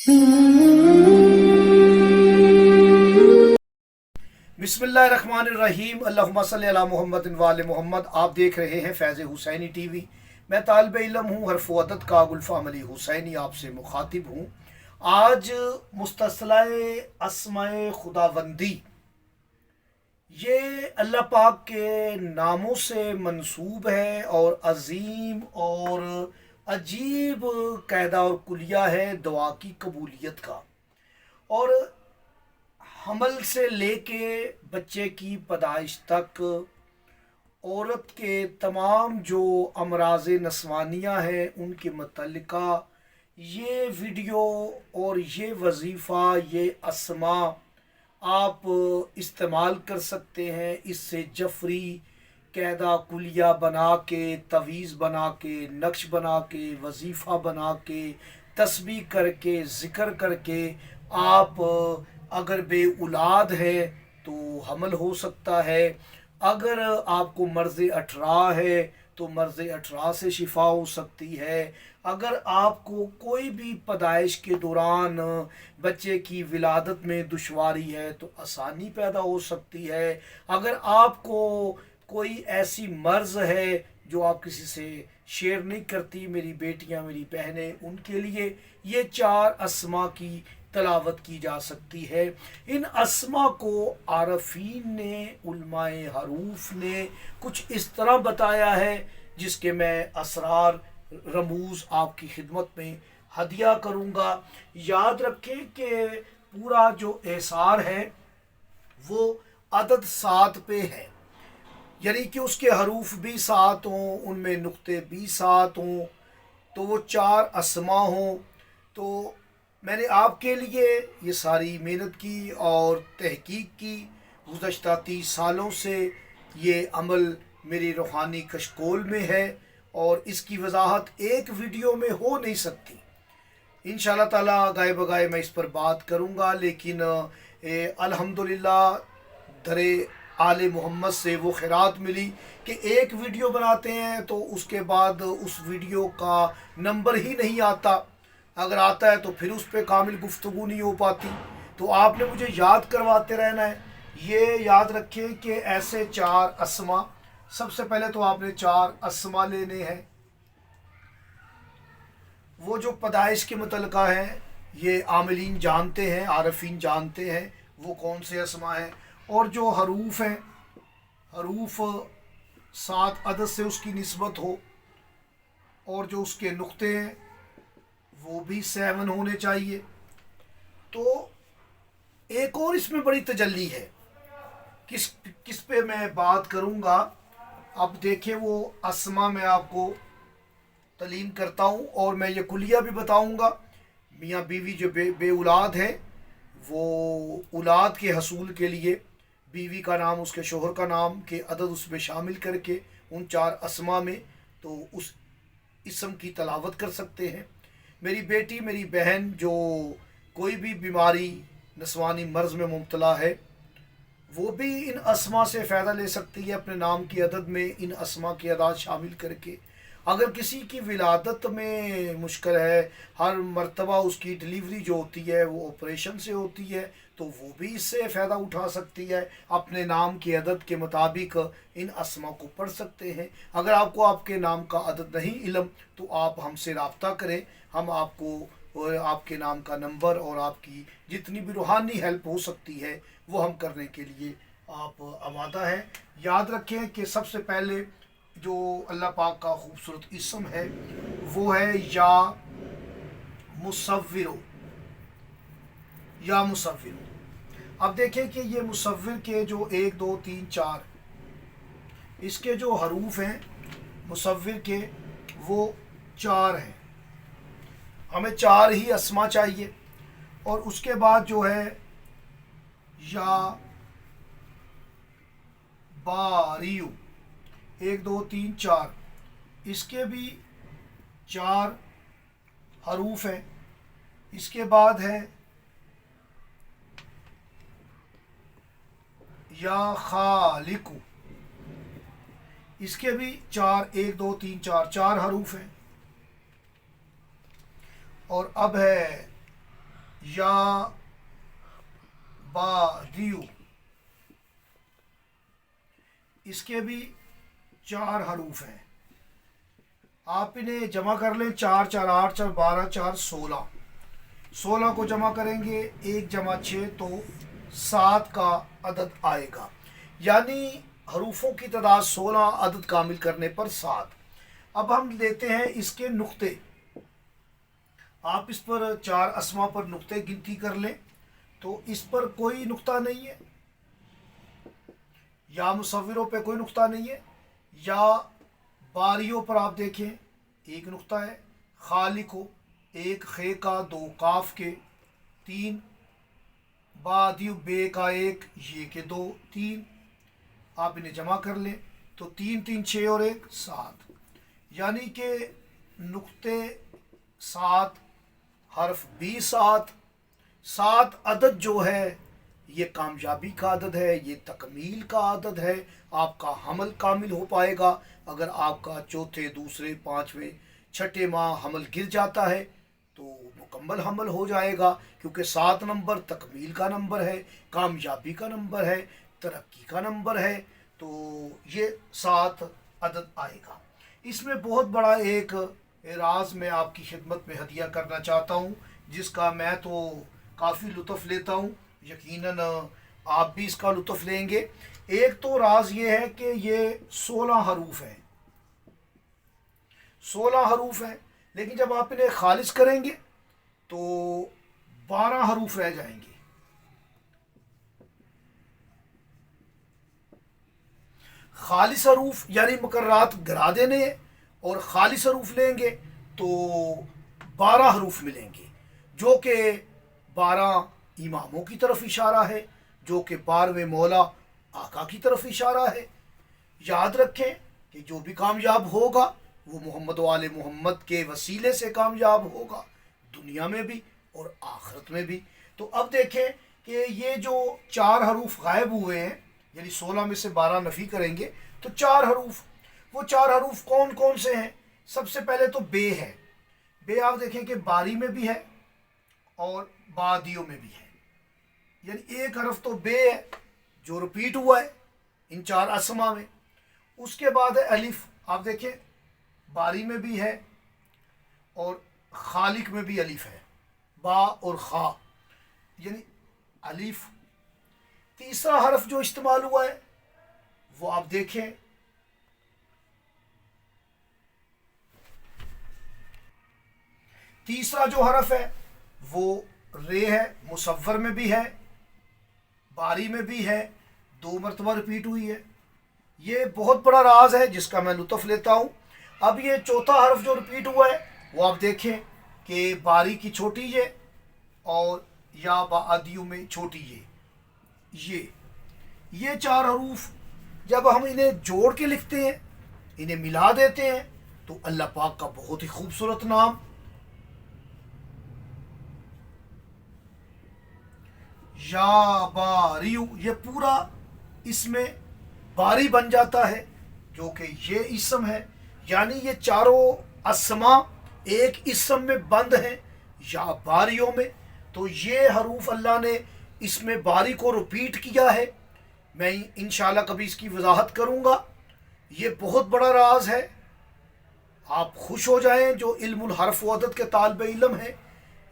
बिस्मिल्लाहिर्रहमानिर्रहीम। अल्लाहुम्मा सल्ली अला मुहम्मद व आले मोहम्मद। आप देख रहे हैं फैज़ हुसैनी टीवी। मैं तालिब इल्म हूँ, हरफ़ अदद का गुलफ़ाम अली हुसैनी आपसे मुखातिब हूँ। आज मुस्तसलाए अस्माए खुदावंदी, ये अल्लाह पाक के नामों से मंसूब है और अज़ीम और अजीब कायदा और कुलिया है दुआ की कबूलियत का। और हमल से लेके बच्चे की पैदाइश तक औरत के तमाम जो अमराज नस्वानिया हैं उनके मतल्लिका ये वीडियो और ये वजीफ़ा, ये अस्मा आप इस्तेमाल कर सकते हैं। इससे जफरी कैदा कुलिया बना के, तवीज़ बना के, नक्श बना के, वजीफ़ा बना के, तस्बीह करके, ज़िक्र करके आप अगर बे औलाद है तो हमल हो सकता है। अगर आपको मर्ज़ अठरा है तो मर्ज़ अठरा से शिफा हो सकती है। अगर आपको कोई भी पैदाइश के दौरान बच्चे की विलादत में दुश्वारी है तो आसानी पैदा हो सकती है। अगर आपको कोई ऐसी मर्ज़ है जो आप किसी से शेयर नहीं करती, मेरी बेटियां, मेरी बहनें, उनके लिए ये 4 अस्मा की तलावत की जा सकती है। इन अस्मा को आरफीन ने, उलमाए हरूफ ने कुछ इस तरह बताया है जिसके मैं असरार रमूज़ आपकी खिदमत में हदिया करूँगा। याद रखें कि पूरा जो एसार है वो अदद 7 पे है, यानी कि उसके हरूफ भी 7 हों, उनमें नुक्ते भी 7 हों, तो वो 4 अस्मा हों। तो मैंने आपके लिए ये सारी मेहनत की और तहकीक की। गुज़श्ता 30 सालों से ये अमल मेरी रूहानी कशकोल में है और इसकी वजाहत एक वीडियो में हो नहीं सकती। इंशाअल्लाह ताला गाए बगाए मैं इस पर बात करूँगा, लेकिन अल्हम्दुलिल्लाह दरे आले मोहम्मद से वो खैरात मिली कि एक वीडियो बनाते हैं तो उसके बाद उस वीडियो का नंबर ही नहीं आता, अगर आता है तो फिर उस पर कामिल गुफ्तगू नहीं हो पाती। तो आपने मुझे याद करवाते रहना है। ये याद रखें कि ऐसे 4 अस्मा, सबसे पहले तो आपने 4 अस्मा लेने हैं। वो जो पैदाइश के मुतल्लिका हैं ये आमिलीन जानते हैं, आरफीन जानते हैं वो कौन से अस्मा हैं। और जो हरूफ हैं, हरूफ 7 अदद से उसकी निस्बत हो, और जो उसके नुक्ते हैं वो भी 7 होने चाहिए। तो एक और इसमें बड़ी तजल्ली है, किस किस पे मैं बात करूँगा। अब देखें वो अस्मा मैं आपको तलीम करता हूँ और मैं ये कुलिया भी बताऊँगा। मियाँ बीवी जो बे औलाद हैं वो औलाद के हसूल के लिए बीवी का नाम, उसके शोहर का नाम के अदद उसमें शामिल करके उन 4 अस्मा में तो उस इसम की तलावत कर सकते हैं। मेरी बेटी, मेरी बहन जो कोई भी बीमारी नस्वानी मर्ज़ में मुब्तला है वो भी इन अस्मा से फ़ायदा ले सकती है अपने नाम की अदद में इन अस्मा की अदाद शामिल करके। अगर किसी की विलादत में मुश्किल है, हर मर्तबा उसकी डिलीवरी जो होती है वो ऑपरेशन से होती है, तो वो भी इससे फ़ायदा उठा सकती है। अपने नाम की अदद के मुताबिक इन अस्मा को पढ़ सकते हैं। अगर आपको आपके नाम का अदद नहीं इल्म तो आप हमसे रब्ता करें, हम आपको आपके नाम का नंबर और आपकी जितनी भी रूहानी हेल्प हो सकती है वो हम करने के लिए आप आमादा हैं। याद रखें कि सबसे पहले जो अल्लाह पाक का खूबसूरत इसम है वो है या मुसव्विरो, या मुसव्विरो। अब देखें कि ये मुसव्विर के जो 1 2 3 4 इसके जो हरूफ हैं मुसव्विर के वो 4 हैं। हमें 4 ही अस्मा चाहिए। और उसके बाद जो है या बारियू, 1 2 3 4, इसके भी 4 हरूफ हैं। इसके बाद है या खालिकू, इसके भी 4 1 2 3 4 4 हरूफ हैं। और अब है या बा रियू, इसके भी 4 हरूफ हैं। आप इन्हें जमा कर लें, 4 4 8 4 12 4 16, 16 को जमा करेंगे 1 जमा 6 तो 7 का अदद आएगा। यानी हरूफों की तादाद 16, अदद कामिल करने पर 7। अब हम लेते हैं इसके नुक्ते। आप इस पर 4 अस्मा पर नुक्ते गिनती कर लें तो इस पर कोई नुक्ता नहीं है, या मुसव्विरों पे कोई नुक्ता नहीं है, या बारियों पर आप देखें 1 नुक्ता है, खालिको 1 खे का 2 काफ के 3, बादियो बे का 1 ये के 2 3। आप इन्हें जमा कर लें तो 3 3 6 और 1 7, यानी कि नुक्ते 7, हर्फ भी 7। 7 अदद जो है ये कामयाबी का अदद है, ये तकमील का अदद है। आपका हमल कामिल हो पाएगा। अगर आपका चौथे, दूसरे, पाँचवें, छठे माह हमल गिर जाता है तो मुकम्मल हमल हो जाएगा, क्योंकि 7 नंबर तकमील का नंबर है, कामयाबी का नंबर है, तरक्की का नंबर है। तो ये 7 अदद आएगा। इसमें बहुत बड़ा एक राज मैं आपकी खिदमत में हदिया करना चाहता हूँ, जिसका मैं तो काफ़ी लुत्फ़ लेता हूँ, यकीनन आप भी इसका लुत्फ़ लेंगे। एक तो राज ये है कि ये 16 हरूफ हैं, 16 हरूफ हैं, लेकिन जब आप इन्हें खालिज करेंगे तो 12 हरूफ रह जाएंगे। खालिस हरूफ यानी मुकर्रात गिरा देने हैं, और खालिस हरूफ लेंगे तो 12 हरूफ मिलेंगे, जो कि 12 इमामों की तरफ इशारा है, जो कि 12वें मौला आका की तरफ इशारा है। याद रखें कि जो भी कामयाब होगा वो मोहम्मद वाले मोहम्मद के वसीले से कामयाब होगा, दुनिया में भी और आखिरत में भी। तो अब देखें कि ये जो 4 हरूफ गायब हुए हैं, यानी 16 में से 12 नफ़ी करेंगे तो 4 हरूफ, वो 4 हरूफ कौन कौन से हैं? सबसे पहले तो बे है। बे आप देखें कि बारी में भी है और बादियों में भी है, यानी एक हरफ तो बे है जो रिपीट हुआ है इन 4 असमा में। उसके बाद है अलिफ, आप देखें बारी में भी है और खालिक में भी अलिफ है, बा और खा, यानी अलिफ। तीसरा हरफ जो इस्तेमाल हुआ है वो आप देखें तीसरा जो हरफ है वो रे है, मुसव्वर में भी है, बारी में भी है, 2 मरतबा रिपीट हुई है। ये बहुत बड़ा राज है जिसका मैं लुत्फ़ लेता हूँ। अब ये चौथा हरफ जो रिपीट हुआ है वो आप देखें कि बारी की छोटी ये और या बादियों में छोटी ये 4 हरूफ जब हम इन्हें जोड़ के लिखते हैं, इन्हें मिला देते हैं, तो अल्लाह पाक का बहुत ही खूबसूरत नाम या बारियू, ये पूरा इसमें बारी बन जाता है, जो कि ये इसम है। यानी ये चारों अस्मा एक इसम में बंद हैं या बारियों में। तो ये हरूफ अल्लाह ने इसमें बारी को रिपीट किया है। मैं इंशाल्लाह कभी इसकी वजाहत करूँगा। ये बहुत बड़ा राज है। आप खुश हो जाएं जो इल्मुल हर्फ व अदद के तालिब इल्म हैं।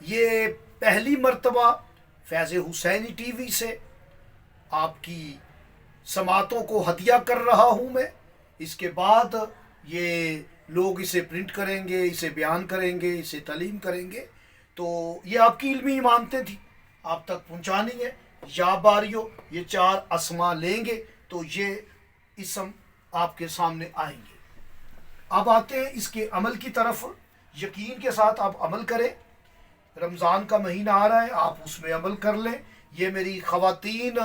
ये पहली मर्तबा फैज़ हुसैनी टीवी से आपकी समातों को हदिया कर रहा हूँ मैं। इसके बाद ये लोग इसे प्रिंट करेंगे, इसे बयान करेंगे, इसे तालीम करेंगे। तो ये आपकी इल्मी इमानतें थी, आप तक पहुँचानी है। या बारियो ये 4 अस्मा लेंगे तो ये इसम आपके सामने आएंगे। अब आते हैं इसके अमल की तरफ। यकीन के साथ आप अमल करें। रमज़ान का महीना आ रहा है, आप उसमें अमल कर लें। ये मेरी ख़वातीन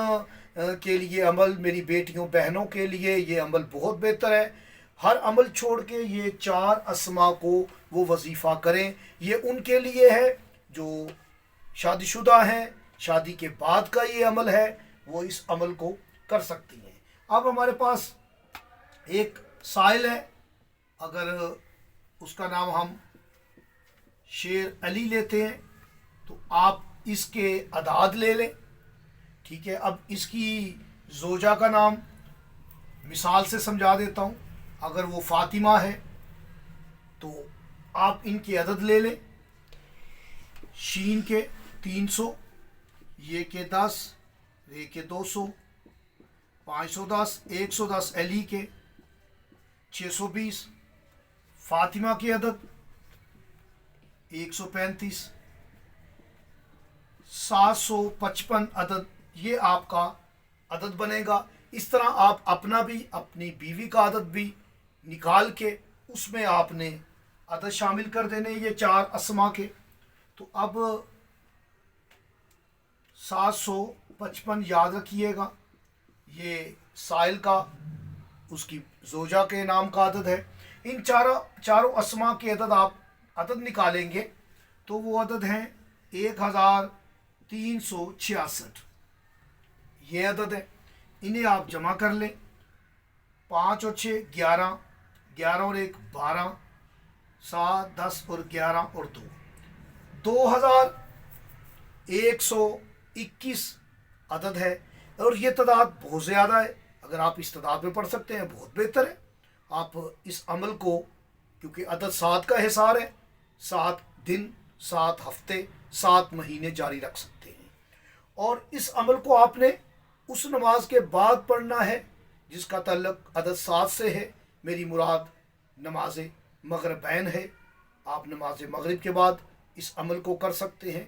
के लिए अमल, मेरी बेटियों बहनों के लिए ये अमल बहुत बेहतर है। हर अमल छोड़ के ये 4 अस्मा को वो वजीफ़ा करें। ये उनके लिए है जो शादीशुदा हैं, शादी के बाद का ये अमल है, वो इस अमल को कर सकती हैं। अब हमारे पास एक साइल है, अगर उसका नाम हम शेर अली लेते हैं तो आप اس کے اعداد لے لیں. ٹھیک ہے, اب اس کی زوجہ کا نام مثال سے سمجھا دیتا ہوں. اگر وہ فاطمہ ہے تو آپ ان کے عدد لے لیں. شین کے 300, یہ کے 10, رے کے 200, 510, 110 علی کے 620, فاطمہ کے عدد 135, 755 عدد, یہ آپ کا عدد بنے گا. اس طرح آپ اپنا بھی اپنی بیوی کا عدد بھی نکال کے اس میں آپ نے عدد شامل کر دینے یہ 4 اسما کے. تو اب 755 یاد رکھیے گا, یہ سائل کا اس کی زوجہ کے نام کا عدد ہے. ان چاروں اسما کے عدد آپ عدد نکالیں گے تو وہ عدد ہیں 1366. یہ عدد ہے, انہیں آپ جمع کر لیں. 5 اور 6 11, 11 اور 1 12, 7 10 اور 11 اور 2 2121 عدد ہے. اور یہ تعداد بہت زیادہ ہے, اگر آپ اس تعداد میں پڑھ سکتے ہیں بہت بہتر ہے. آپ اس عمل کو, کیونکہ عدد 7 کا حصار ہے, 7 دن 7 ہفتے 7 مہینے جاری رکھ سکتے ہیں. اور اس عمل کو آپ نے اس نماز کے بعد پڑھنا ہے جس کا تعلق عدد 7 سے ہے. میری مراد نماز مغربین ہے. آپ نماز مغرب کے بعد اس عمل کو کر سکتے ہیں,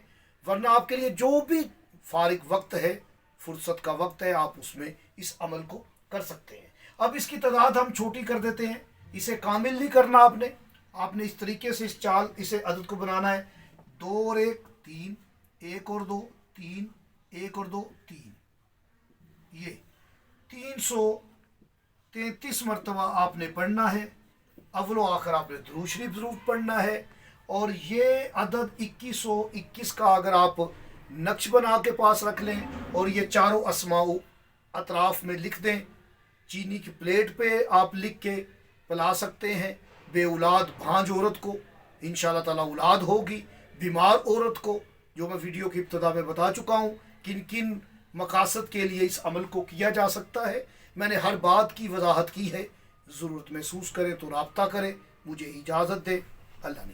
ورنہ آپ کے لیے جو بھی فارغ وقت ہے, فرصت کا وقت ہے, آپ اس میں اس عمل کو کر سکتے ہیں. اب اس کی تعداد ہم چھوٹی کر دیتے ہیں, اسے کامل نہیں کرنا آپ نے اس طریقے سے اسے عدد کو بنانا ہے. 2 اور 1 3, 1 اور 2 3, 1 اور 2 3, یہ 333 مرتبہ آپ نے پڑھنا ہے. اول و آخر آپ نے درود شریف ضرور پڑھنا ہے. اور یہ عدد 2121 کا اگر آپ نقش بنا کے پاس رکھ لیں اور یہ چاروں اسماء اطراف میں لکھ دیں, چینی کی پلیٹ پہ آپ لکھ کے پلا سکتے ہیں. بے اولاد بھانج عورت کو انشاءاللہ تعالی اولاد ہوگی. بیمار عورت کو, جو میں ویڈیو کی ابتدا میں بتا چکا ہوں کن کن مقاصد کے لیے اس عمل کو کیا جا سکتا ہے, میں نے ہر بات کی وضاحت کی ہے. ضرورت محسوس کرے تو رابطہ کرے. مجھے اجازت دے. اللہ نے